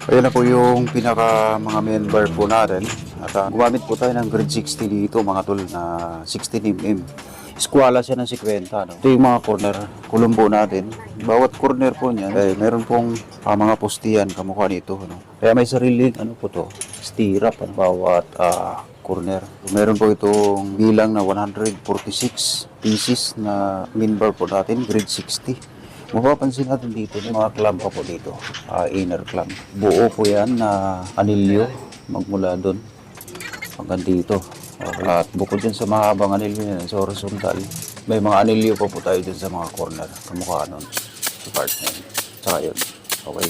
Ayan na po yung pinaka mga member po natin. At gumamit po tayo ng grade 60 dito mga tol na 16mm. Eskwala siya ng 50. No? Ito yung mga corner. Kulong po natin. Bawat corner po niyan, meron pong mga postiyan kamukha nito. No? Kaya may sariling ano po to, stirrup ang bawat corner. Meron po itong bilang na 146 pieces na member po natin, grade 60. Mapapansin natin dito, may mga clamp pa po dito, inner clamp. Buo po yan na anilyo, magmula doon hanggang dito. Okay. At bukod dyan sa mahabang anilyo yan, sa horizontal, may mga anilyo pa po tayo dyan sa mga corner. Kamukha nun, sa part na yun. Saka yun. Okay.